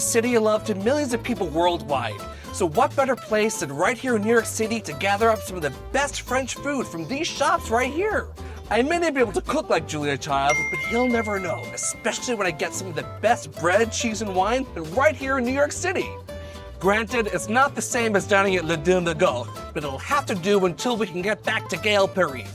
city you love to millions of people worldwide. So what better place than right here in New York City to gather up some of the best French food from these shops right here? I may not be able to cook like Julia Child, but he'll never know, especially when I get some of the best bread, cheese, and wine right here in New York City. Granted, it's not the same as dining at Le Dune de Gaulle, but it'll have to do until we can get back to Gale Paris.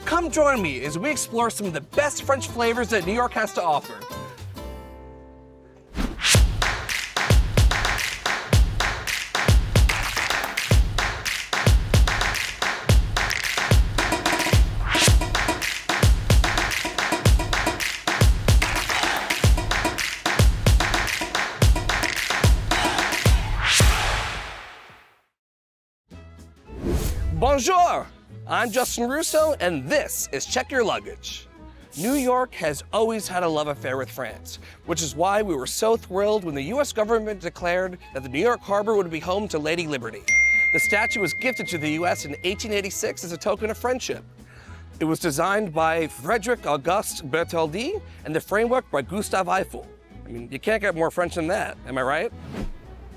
Come join me as we explore some of the best French flavors that New York has to offer. Bonjour! I'm Justin Russo, and this is Check Your Luggage. New York has always had a love affair with France, which is why we were so thrilled when the US government declared that the New York Harbor would be home to Lady Liberty. The statue was gifted to the US in 1886 as a token of friendship. It was designed by Frederic Auguste Bertholdi and the framework by Gustave Eiffel. I mean, you can't get more French than that, am I right?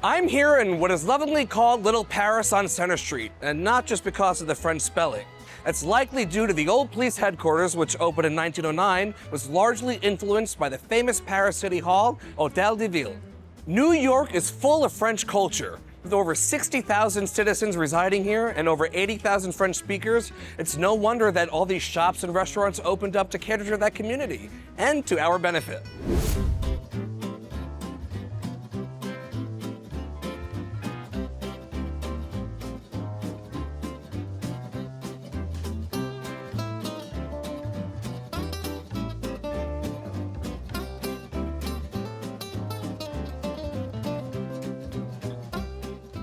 I'm here in what is lovingly called Little Paris on Center Street, and not just because of the French spelling. It's likely due to the old police headquarters, which opened in 1909, was largely influenced by the famous Paris City Hall, Hôtel de Ville. New York is full of French culture. With over 60,000 citizens residing here and over 80,000 French speakers, it's no wonder that all these shops and restaurants opened up to cater to that community, and to our benefit.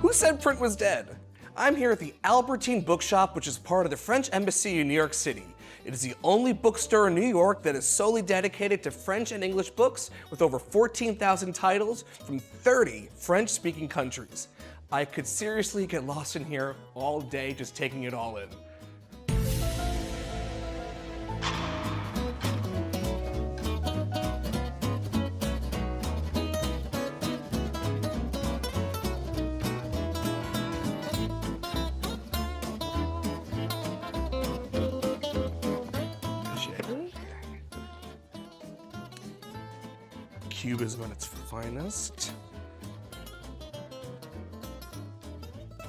Who said print was dead? I'm here at the Albertine Bookshop, which is part of the French Embassy in New York City. It is the only bookstore in New York that is solely dedicated to French and English books, with over 14,000 titles from 30 French-speaking countries. I could seriously get lost in here all day just taking it all in. Cubism at its finest.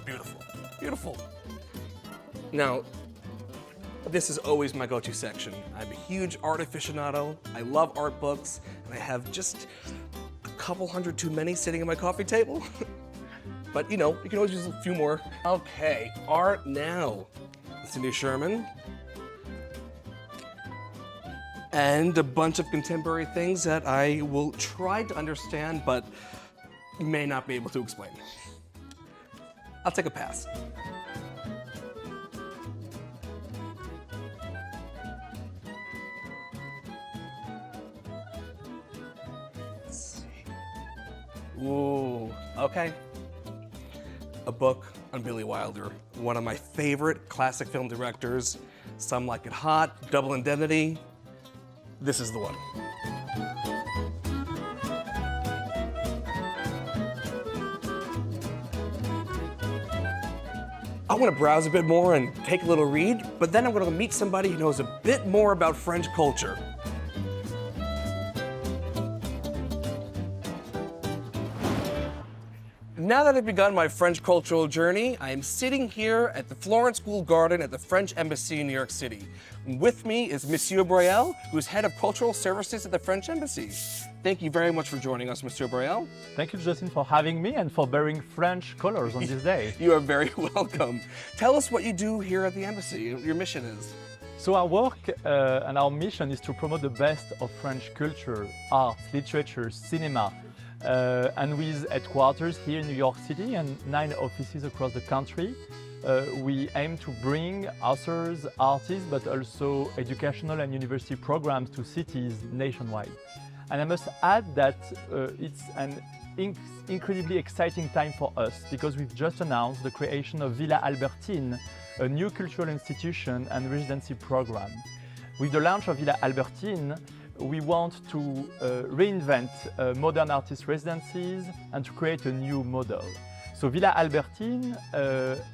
Beautiful, beautiful. Now, this is always my go-to section. I'm a huge art aficionado. I love art books, and I have just a couple hundred too many sitting at my coffee table. But you know, you can always use a few more. Okay, art now. Cindy Sherman. And a bunch of contemporary things that I will try to understand, but may not be able to explain. I'll take a pass. Let's see. Ooh, okay. A book on Billy Wilder, one of my favorite classic film directors. Some Like It Hot, Double Indemnity. This is the one. I want to browse a bit more and take a little read, but then I'm going to meet somebody who knows a bit more about French culture. Now that I've begun my French cultural journey, I am sitting here at the Florence School Garden at the French Embassy in New York City. With me is Monsieur Bruel, who's head of cultural services at the French Embassy. Thank you very much for joining us, Monsieur Bruel. Thank you, Justin, for having me and for bearing French colors on this day. You are very welcome. Tell us what you do here at the Embassy, what your mission is. So our work and our mission is to promote the best of French culture, art, literature, cinema, and with headquarters here in New York City and 9 offices across the country. We aim to bring authors, artists, but also educational and university programs to cities nationwide. And I must add that it's an incredibly exciting time for us because we've just announced the creation of Villa Albertine, a new cultural institution and residency program. With the launch of Villa Albertine, we want to reinvent modern artist residencies and to create a new model. So Villa Albertine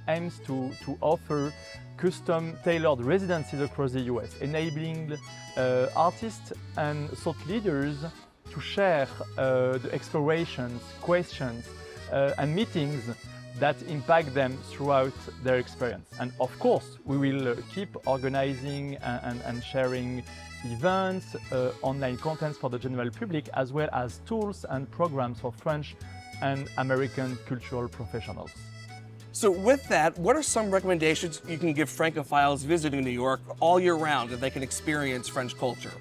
aims to offer custom tailored residencies across the US, enabling artists and thought leaders to share the explorations, questions, and meetings that impact them throughout their experience. And of course, we will keep organizing and sharing events, online contents for the general public, as well as tools and programs for French and American cultural professionals. So with that, what are some recommendations you can give Francophiles visiting New York all year round that they can experience French culture?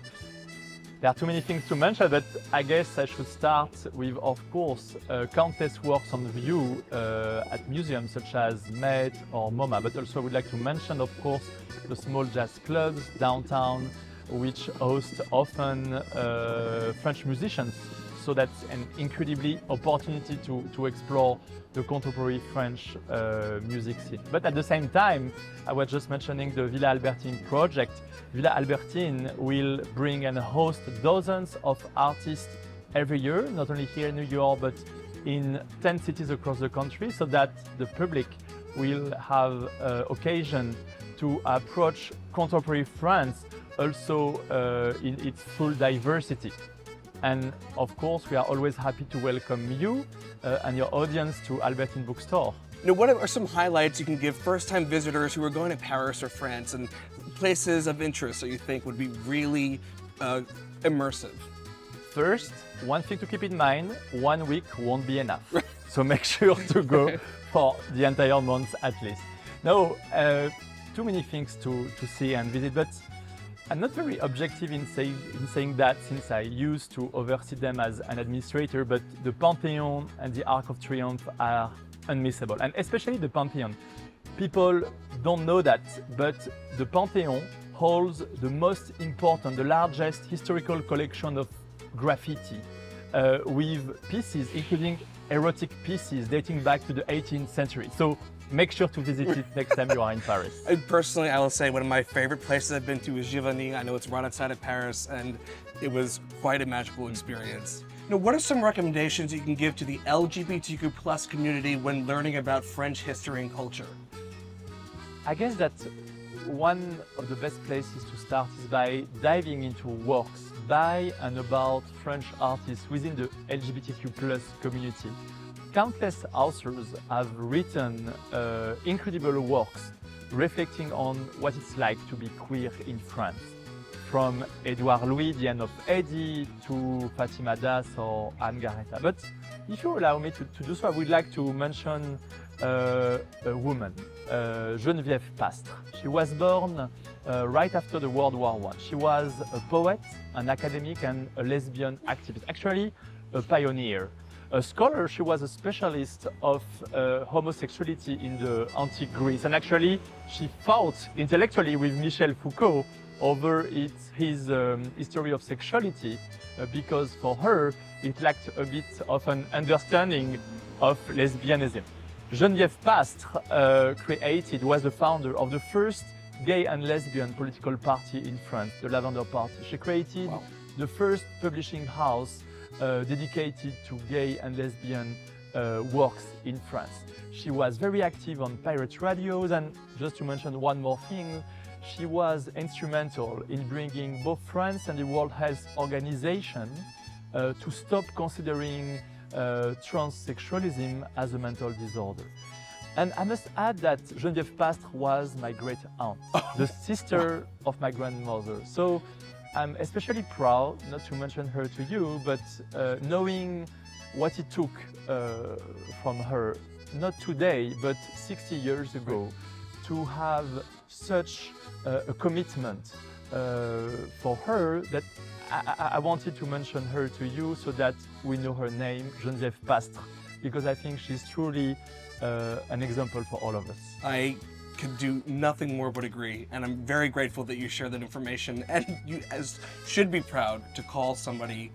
There are too many things to mention, but I guess I should start with, of course, countless works on view at museums such as Met or MoMA, but also I would like to mention, of course, the small jazz clubs downtown, which host often French musicians. So that's an incredibly opportunity to explore the contemporary French music scene. But at the same time, I was just mentioning the Villa Albertine project. Villa Albertine will bring and host dozens of artists every year, not only here in New York, but in 10 cities across the country, so that the public will have occasion to approach contemporary France also in its full diversity. And of course, we are always happy to welcome you and your audience to Albertine Bookstore. Now, what are some highlights you can give first-time visitors who are going to Paris or France, and places of interest that you think would be really immersive? First, one thing to keep in mind, 1 week won't be enough. So make sure to go for the entire month at least. No, too many things to see and visit, but I'm not very objective in saying that, since I used to oversee them as an administrator, but the Pantheon and the Arc of Triomphe are unmissable, and especially the Pantheon. People don't know that, but the Pantheon holds the most important, the largest historical collection of graffiti, with pieces, including erotic pieces dating back to the 18th century. So make sure to visit it next time you are in Paris. And personally, I will say one of my favorite places I've been to is Giverny. I know it's right outside of Paris, and it was quite a magical experience. Now, what are some recommendations you can give to the LGBTQ plus community when learning about French history and culture? I guess that one of the best places to start is by diving into works by and about French artists within the LGBTQ plus community. Countless authors have written incredible works reflecting on what it's like to be queer in France. From Edouard Louis, The End of Eddie, to Fatima Das or Anne Garreta. But if you allow me to do so, I would like to mention a woman, Geneviève Pastre. She was born right after the World War I. She was a poet, an academic, and a lesbian activist, actually a pioneer. A scholar, she was a specialist of homosexuality in the antique Greece, and actually she fought intellectually with Michel Foucault over his history of sexuality, because for her it lacked a bit of an understanding of lesbianism. Geneviève Pastre was the founder of the first gay and lesbian political party in France, the Lavender Party. She created the first publishing house dedicated to gay and lesbian works in France. She was very active on pirate radios, and just to mention one more thing, she was instrumental in bringing both France and the World Health Organization to stop considering transsexualism as a mental disorder. And I must add that Geneviève Pastre was my great aunt, the sister of my grandmother. So I'm especially proud, not to mention her to you, but knowing what it took from her, not today, but 60 years ago, to have such a commitment for her, that I wanted to mention her to you so that we know her name, Geneviève Pastre, because I think she's truly an example for all of us. I could do nothing more but agree, and I'm very grateful that you shared that information, and you should be proud to call somebody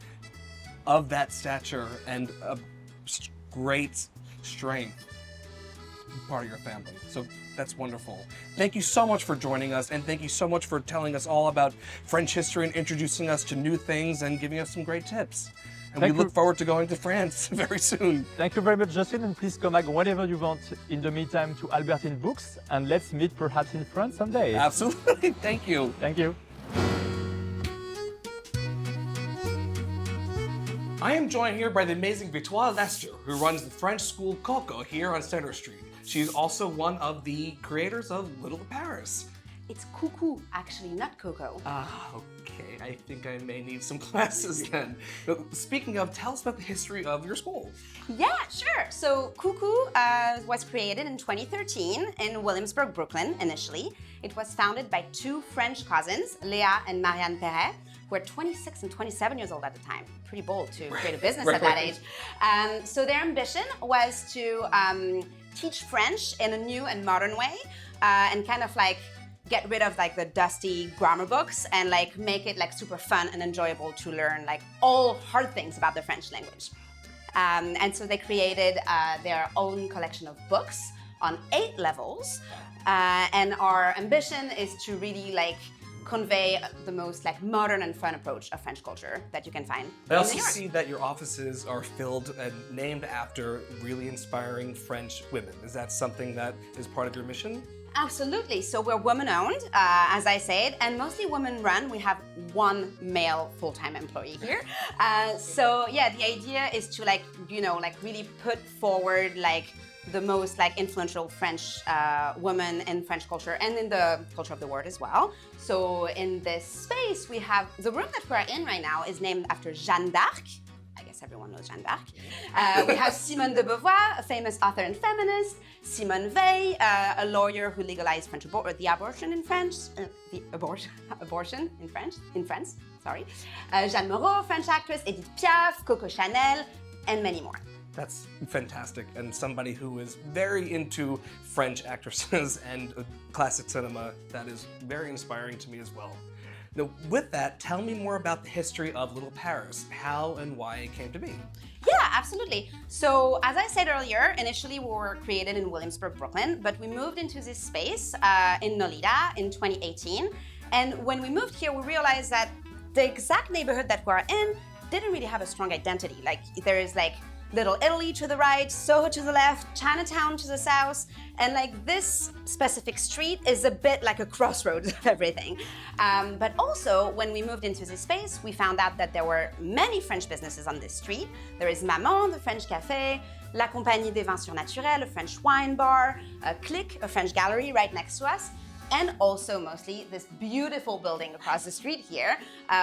of that stature and a great strength part of your family. So that's wonderful. Thank you so much for joining us, and thank you so much for telling us all about French history and introducing us to new things and giving us some great tips. And we look forward to going to France very soon. Thank you very much, Justin, and please come back whenever you want in the meantime to Albertine Books, and let's meet perhaps in France someday. Absolutely. Thank you. Thank you. I am joined here by the amazing Victoire Lester, who runs the French school Coco here on Center Street. She's also one of the creators of Little Paris. It's Coucou, actually, not Coco. Ah, okay. I think I may need some classes then. Speaking of, tell us about the history of your school. Yeah, sure. So Coucou was created in 2013 in Williamsburg, Brooklyn, initially. It was founded by two French cousins, Léa and Marianne Perret, who were 26 and 27 years old at the time. Pretty bold to create a business at that age. So their ambition was to teach French in a new and modern way, and kind of like get rid of like the dusty grammar books and like make it like super fun and enjoyable to learn like all hard things about the French language. And so they created their own collection of books on 8 levels. And our ambition is to really like convey the most like modern and fun approach of French culture that you can find. I also see that your offices are filled and named after really inspiring French women. Is that something that is part of your mission? Absolutely. So we're woman-owned, as I said, and mostly women-run. We have one male full-time employee here. So yeah, the idea is to like, you know, like really put forward like the most like influential French woman in French culture and in the culture of the world as well. So in this space, we have the room that we're in right now is named after Jeanne d'Arc. I guess everyone knows Jeanne d'Arc. We have Simone de Beauvoir, a famous author and feminist. Simone Weil, a lawyer who legalized the abortion in French. Abortion in France. Sorry. Jeanne Moreau, French actress. Edith Piaf, Coco Chanel, and many more. That's fantastic, and somebody who is very into French actresses and classic cinema, that is very inspiring to me as well. Now, with that, tell me more about the history of Little Paris, how and why it came to be. Yeah, absolutely. So, as I said earlier, initially we were created in Williamsburg, Brooklyn, but we moved into this space in Nolita in 2018. And when we moved here, we realized that the exact neighborhood that we're in didn't really have a strong identity. Like, there is like Little Italy to the right, Soho to the left, Chinatown to the south, and like this specific street is a bit like a crossroads of everything. But also, when we moved into this space, we found out that there were many French businesses on this street. There is Maman, the French cafe, La Compagnie des Vins Surnaturels, a French wine bar, Click, a French gallery right next to us, and also mostly this beautiful building across the street here,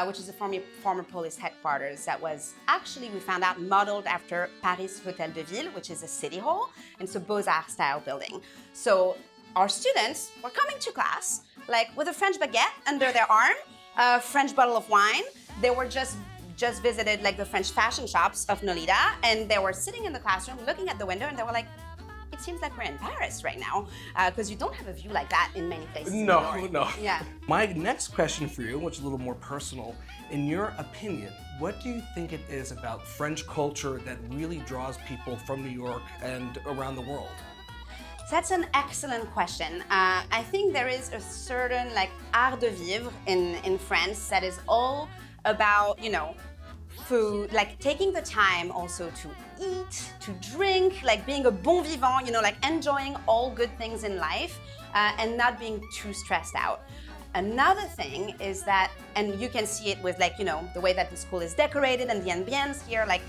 which is a former police headquarters that was actually, we found out, modeled after Paris Hôtel de Ville, which is a city hall, and it's a Beaux-Arts style building. So our students were coming to class, like with a French baguette under their arm, a French bottle of wine. They were just visited like the French fashion shops of Nolita, and they were sitting in the classroom looking at the window, and they were like, it seems like we're in Paris right now, because you don't have a view like that in many places. No. Yeah. My next question for you, which is a little more personal, in your opinion, what do you think it is about French culture that really draws people from New York and around the world? That's an excellent question. I think there is a certain like art de vivre in France that is all about, you know, food, like taking the time also to eat, to drink, like being a bon vivant, you know, like enjoying all good things in life and not being too stressed out. Another thing is that, and you can see it with like, you know, the way that the school is decorated and the ambience here, like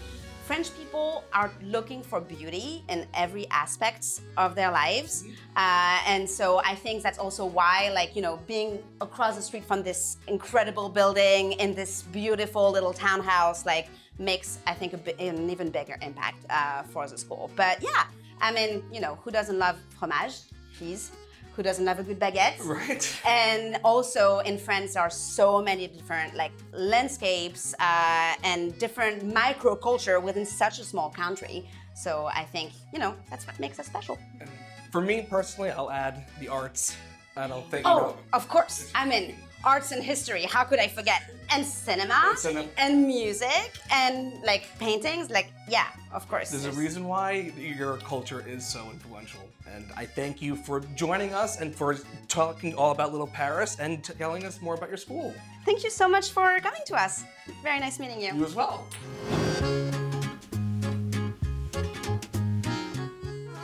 French people are looking for beauty in every aspect of their lives. And so I think that's also why, like, you know, being across the street from this incredible building in this beautiful little townhouse, like, makes, I think, an even bigger impact for the school. But yeah, I mean, you know, who doesn't love fromage? Cheese. Who doesn't love a good baguette? Right. And also in France, there are so many different like landscapes and different microculture within such a small country. So I think, you know, that's what makes us special. And for me personally, I'll add the arts. I don't think. Oh, of course. I mean, arts and history. How could I forget? And cinema, and music, and like paintings, like, yeah, of course. There's a reason why your culture is so influential. And I thank you for joining us and for talking all about Little Paris and telling us more about your school. Thank you so much for coming to us. Very nice meeting you. You as well.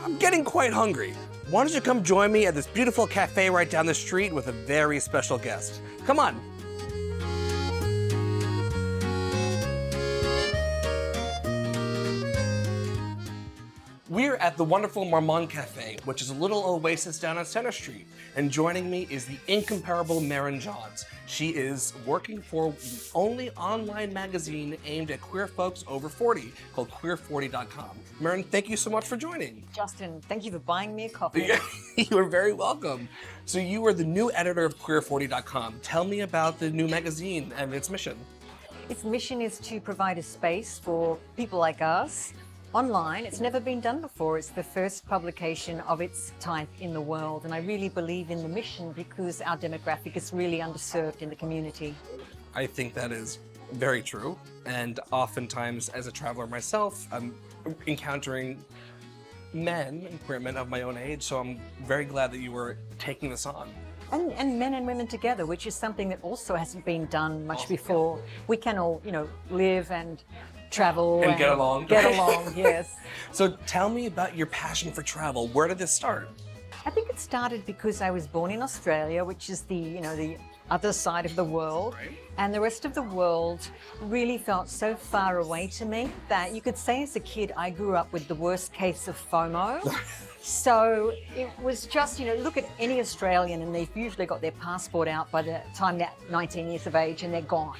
I'm getting quite hungry. Why don't you come join me at this beautiful cafe right down the street with a very special guest? Come on. We're at the wonderful Marmont Cafe, which is a little oasis down on Center Street. And joining me is the incomparable Merryn Johns. She is working for the only online magazine aimed at queer folks over 40, called queer40.com. Merryn, thank you so much for joining. Justin, thank you for buying me a coffee. You are very welcome. So you are the new editor of queer40.com. Tell me about the new magazine and its mission. Its mission is to provide a space for people like us online. It's never been done before. It's the first publication of its type in the world. And I really believe in the mission because our demographic is really underserved in the community. I think that is very true. And oftentimes, as a traveler myself, I'm encountering men and queer men of my own age. So I'm very glad that you were taking this on. And men and women together, which is something that also hasn't been done much before. We can all, live and travel and get along. Get along, yes. So tell me about your passion for travel. Where did this start? I think it started because I was born in Australia, which is the other side of the world. Right. And the rest of the world really felt so far away to me that you could say as a kid, I grew up with the worst case of FOMO. So it was just, look at any Australian and they've usually got their passport out by the time they're 19 years of age and they're gone.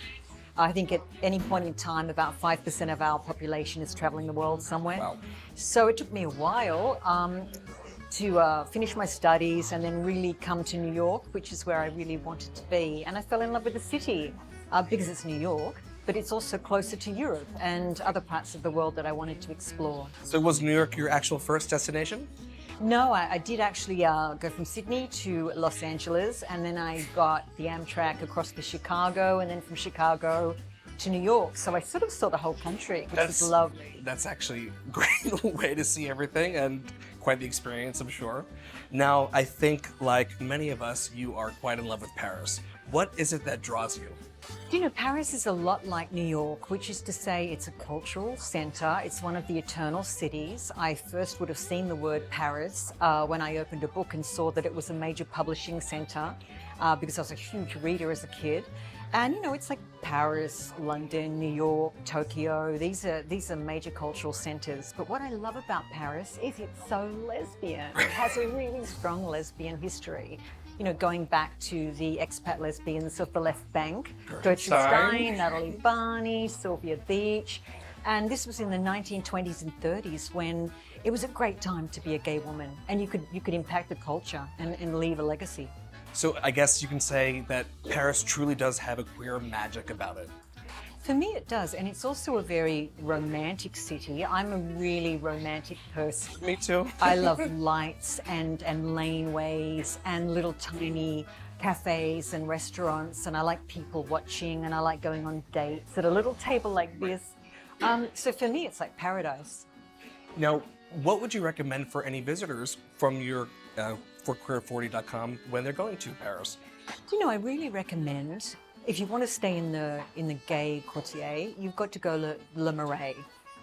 I think at any point in time, about 5% of our population is traveling the world somewhere. Wow. So it took me a while to finish my studies and then really come to New York, which is where I really wanted to be. And I fell in love with the city because it's New York, but it's also closer to Europe and other parts of the world that I wanted to explore. So was New York your actual first destination? No, I did actually go from Sydney to Los Angeles, and then I got the Amtrak across to Chicago, and then from Chicago to New York. So I sort of saw the whole country, which was lovely. That's actually a great way to see everything and quite the experience, I'm sure. Now, I think like many of us, you are quite in love with Paris. What is it that draws you? Paris is a lot like New York, which is to say it's a cultural center. It's one of the eternal cities. I first would have seen the word Paris when I opened a book and saw that it was a major publishing center because I was a huge reader as a kid. And, it's like Paris, London, New York, Tokyo. These are major cultural centers. But what I love about Paris is it's so lesbian. It has a really strong lesbian history. Going back to the expat lesbians of the left bank, Gertrude Stein, Natalie Barney, Sylvia Beach. And this was in the 1920s and 30s when it was a great time to be a gay woman and you could impact the culture and leave a legacy. So I guess you can say that Paris truly does have a queer magic about it. For me, it does, and it's also a very romantic city. I'm a really romantic person. Me too. I love lights and laneways and little tiny cafes and restaurants, and I like people watching, and I like going on dates at a little table like this. So for me, it's like paradise. Now, what would you recommend for any visitors from your for queer40.com when they're going to Paris? I really recommend, if you want to stay in the gay quartier, you've got to go to Le Marais,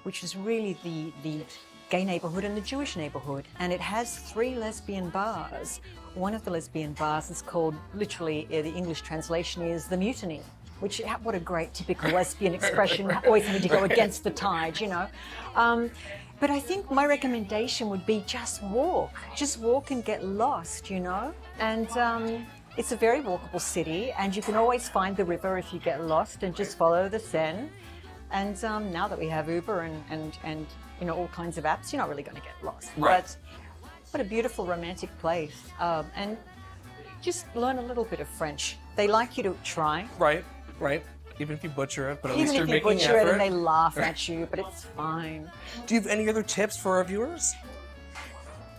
which is really the gay neighborhood and the Jewish neighborhood. And it has 3 lesbian bars. One of the lesbian bars is called, literally, the English translation is The Mutiny, which, what a great typical lesbian expression, always having to go against the tide, But I think my recommendation would be just walk and get lost, And it's a very walkable city, and you can always find the river if you get lost and just follow the Seine. And now that we have Uber and all kinds of apps, you're not really going to get lost. Right. But what a beautiful romantic place. And just learn a little bit of French. They like you to try. Right. Even if you butcher it, but at least you're Even if you making butcher effort. it and they laugh at you, but it's fine. Do you have any other tips for our viewers?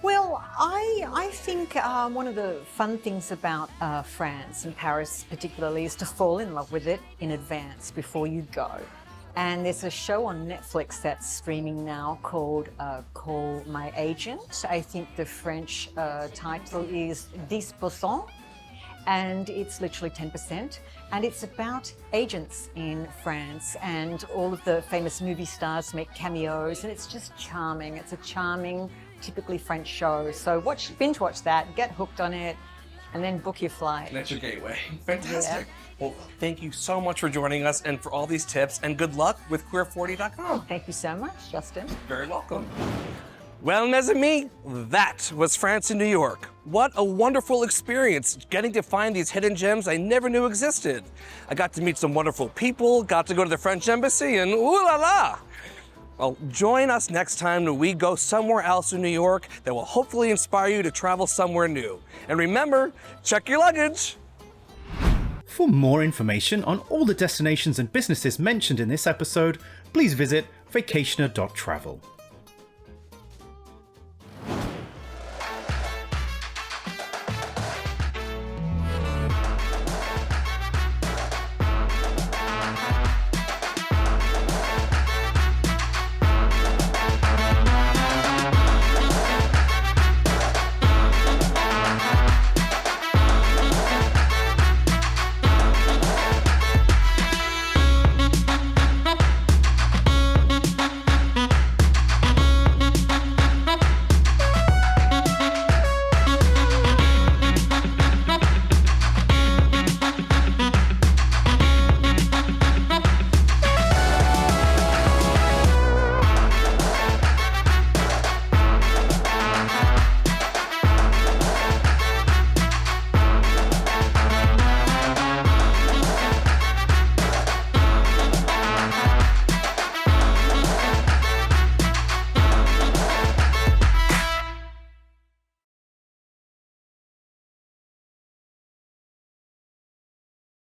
Well, I think one of the fun things about France and Paris particularly is to fall in love with it in advance before you go. And there's a show on Netflix that's streaming now called Call My Agent. I think the French title is 10%, and it's literally 10%. And it's about agents in France, and all of the famous movie stars make cameos, and it's just charming. It's a charming, typically French show. So binge watch that, get hooked on it, and then book your flight. That's your gateway. Fantastic. Yeah. Well, thank you so much for joining us and for all these tips, and good luck with queer40.com. Thank you so much, Justin. Very welcome. Well, mes amis, that was France and New York. What a wonderful experience getting to find these hidden gems I never knew existed. I got to meet some wonderful people, got to go to the French embassy, and ooh la la. Well, join us next time when we go somewhere else in New York that will hopefully inspire you to travel somewhere new. And remember, check your luggage. For more information on all the destinations and businesses mentioned in this episode, please visit Vacationer.travel.